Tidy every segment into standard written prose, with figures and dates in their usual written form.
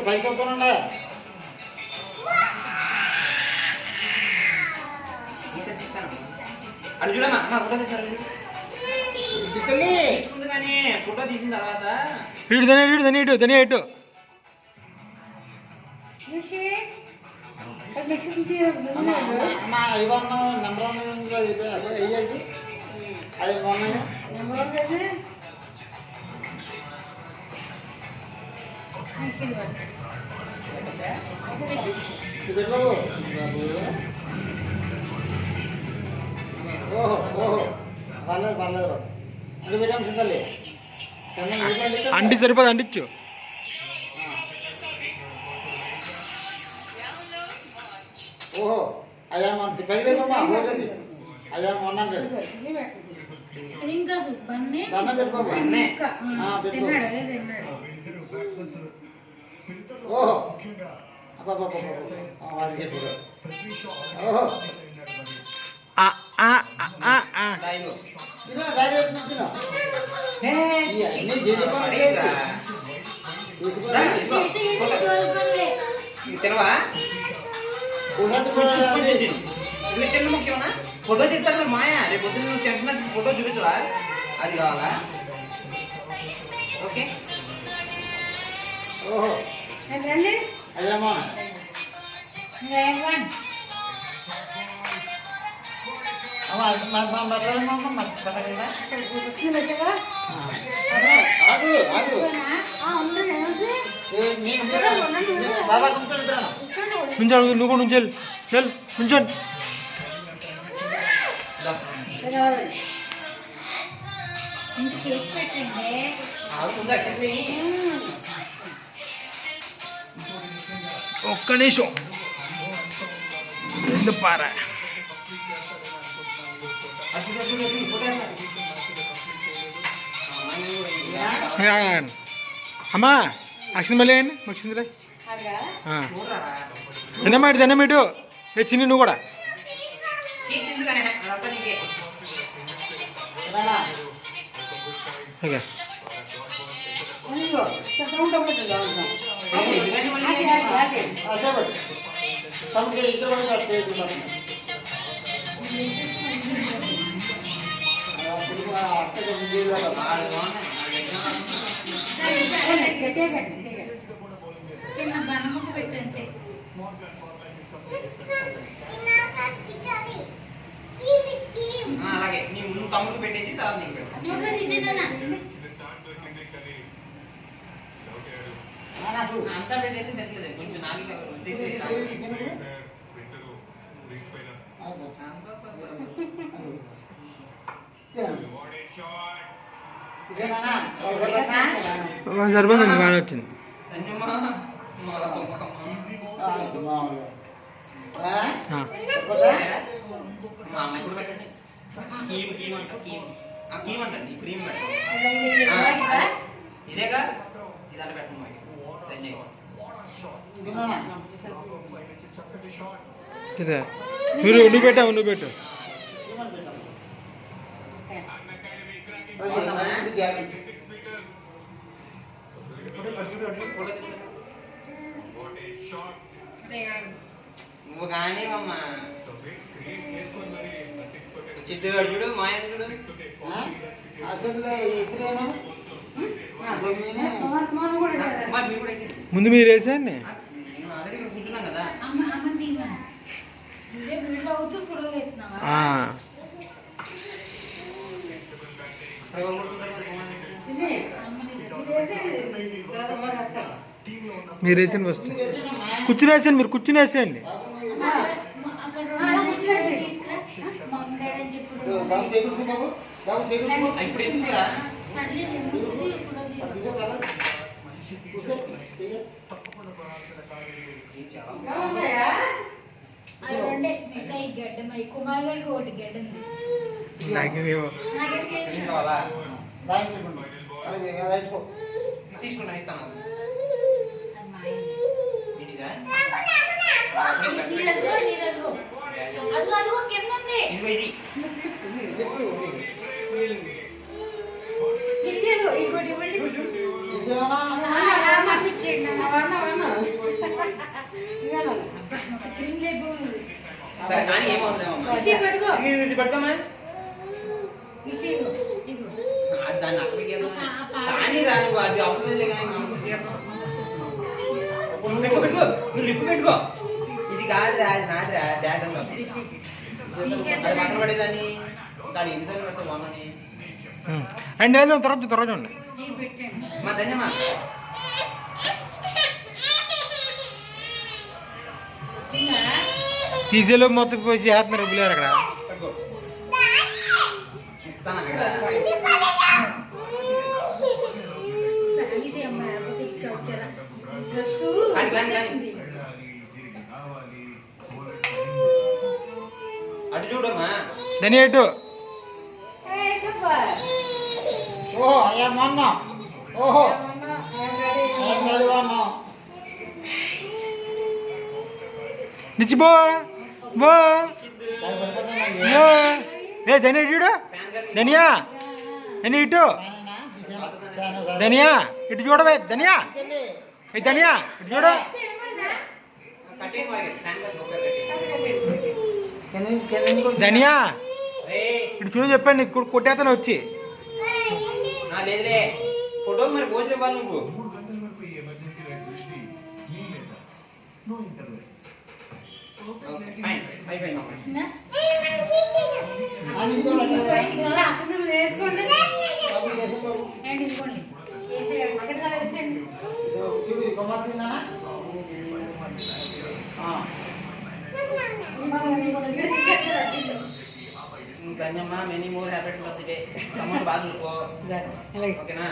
పైకి వస్తానండి. అది చూడమ్మా ఫోటో తెచ్చారు కానీ ఫోటో తీసిన తర్వాత ఇటు ధని ఇటు అది బాబు. ఓహో ఓహో పర్లేదు పర్లేదు అంటే పెట్టాము కిందలే అంటి సరిపోదు అంటించు. ఓహో అయ్యా మన పైలేమ్మా ఓటది అయ్యా మొన్న పెట్టుకోబు. ఓహో అబ్బా అది చెప్పు. ఓహో తినవా చిన్న ముఖ్యమా ఫోటో చెప్తాను మాయా రేపు పొద్దున్న నువ్వు తింటున్నట్టు ఫోటో చూపించవా అది కావాలా ఓకే ఓహో అయ్యామా నువ్వు నుంచి నుంచోండి. ఒక్క నిమిషం పారా అమ్మా అక్షన్ మళ్ళీ అండి వచ్చిందిరా దండమేటు ఏ చిన్ని నువ్వు కూడా ఓకే చిన్న బండముక్క పెట్టంతే అలాగే నీ ముందు తమ్ముడు పెట్టేసి తర్వాత నీకు పెట్టు అంతా పెట్టేసి తెలియదు కొంచెం నాలుగు సరిపోతుంది బాగా వచ్చింది. ఇదేగా ఇదాన్ని పెట్టండి నువ్వు పెట్టావు నువ్వు పెట్టు నువ్వు కానీ అమ్మా చిట్టు అర్జుడు మాయందుడు ముందు మీరు వేసేయండి. కూర్చున్నాం కదా మీరు వేసేయండి ఫస్ట్ కూర్చుని వేసేయండి మీరు కూర్చుని వేసేయండి. కుమార్ గారికి ఒకటి గడ్డం తీసుకున్నా ఇస్తాను ఇది మిక్సీలు ఇంకోటి ఇవ్వండి. ఇదేమన్నా రామని ఇచ్చేయండి మొత్తం క్రీమ్ లేకపోయింది. సరే కానీ ఏమవుతుందేమమ్మా మిక్సీ పెట్టుకో. ఇది పట్టుకోమా మిక్సీ ఇదిగో. దాన్ని అక్కడికి కానీ రా నువ్వు అది అవసరం లేదు కానీ మనం చేద్దాం పెట్టుకో నువ్వు లిప్పు పెట్టుకో ఇది కాదురా అది నాదిరా డాడ్ అని అది పక్కన పడేదాన్ని దాని ఎన్నిసార్లు పెడతా బాగుందని అండ్ ఏదో తర్వాత చూడండి. నేను పెట్టాను. మా ధన్యమా చిన్న తీసేలో మొత్తం పోయి చేస్తున్నారు పిల్లలు అక్కడ. పెట్టుకో ఇస్తాను అక్కడ ఫ్యామిలీస్ అమ్మ లేకపోతే వచ్చేలా డ్రెస్ కానీ. అటు చూడమ్మా దాని ఎటు ఓహో అయ్యా మొన్న ఓహో నిచ్చిపో బో ఏ ధనియా చూడు ధనియా ధని ఇటు ధనియా ఇటు చూడవే ధనియా ఏ ధనియా ఇటు చూడు ధనియా ఇటు చూడు చెప్పాను నీకు కొట్టేతను వచ్చి లేదులే ఫోటో మరి భోజనం ఇవ్వాలి నువ్వు వేసుకోండి ఇదిగోండి వేసేయండి అక్కడ వేసేయండి. ధన్యమ్మా many more happy of the day amount బాగా చూసుకో ఓకేనా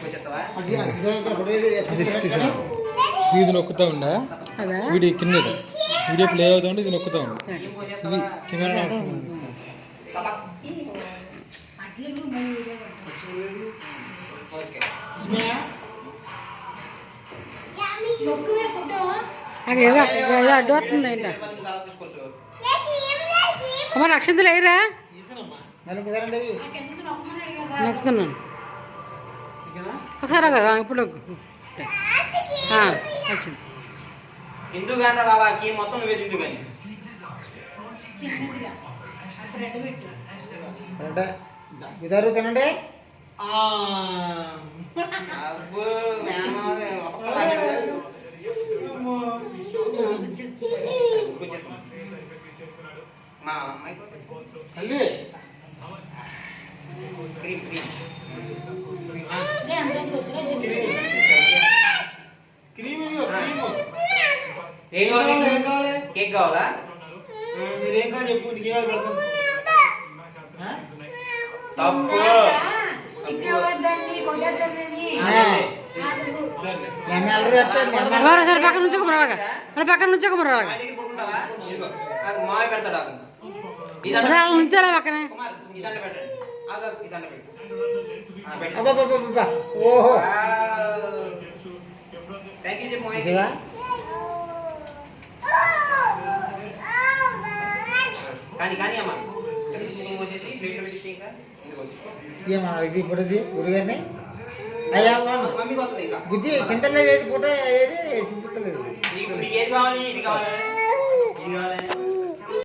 చెప్తావా ఇది నొక్కుతా ఉండా వీడియో కింద వీడియో ప్లే అవుతా ఉంటే ఇది నొక్కుతా ఉండు ఇది కెమెరా అట్లే మళ్ళీ ఓకే నొక్కువే ఫోటో అడ్డు వస్తుంది ఏంటో తర్వాత తీసుకోవచ్చు అమ్మ అక్షంతలు వేయరా నాకెందుకు నొక్కమన్నాడు కదా. నొక్కుతున్నాను ఒకసారి కదా ఇప్పుడు వచ్చింది తిందు కానీ బాబాకి మొత్తం నువ్వే తిందు కానీ చిన్నదిగా బ్రెడ్ పెట్టు. ఇదారు తినండి అబ్బో మా అమ్మాయి క్రీమ్ క్రీమ్ లే, అంత వద్దురా, ఏం కావాలి కేక్ కావాలా మీరేం కావాలి చెప్పు నీకే పెడతాం తప్పు ఇక్కడ వద్దండి కొట్టేద్దామని. ఆగు. సరే పక్కన నుంచి కుమరాగా పక్కన నుంచి కుమరాగా మా దగ్గర పడుకుంటావా ఇదిగో అది మావి పెడతాడు ఆకు ఉంచారా పక్కనే కుమార్ ఇదంటే పెట్టండి ఆగు ఇదంటే పెట్టు ఓహో థ్యాంక్ యూ చెప్పు మావి కానీ కానీ అమ్మా వచ్చేసి ప్లేట్లో పెట్టి ఇంకా ఇదిగో తీసుకో ఏమా ఇది ఇప్పుడు గురుగారిని అయ్యా మమ్మీకి వస్తుంది ఇంకా బుద్ధి చింతలేదు ఏది ఫోటో ఏది చూపించలేదు నీకు ఏది కావాలి ఇది కావాలి ఇది కావాలి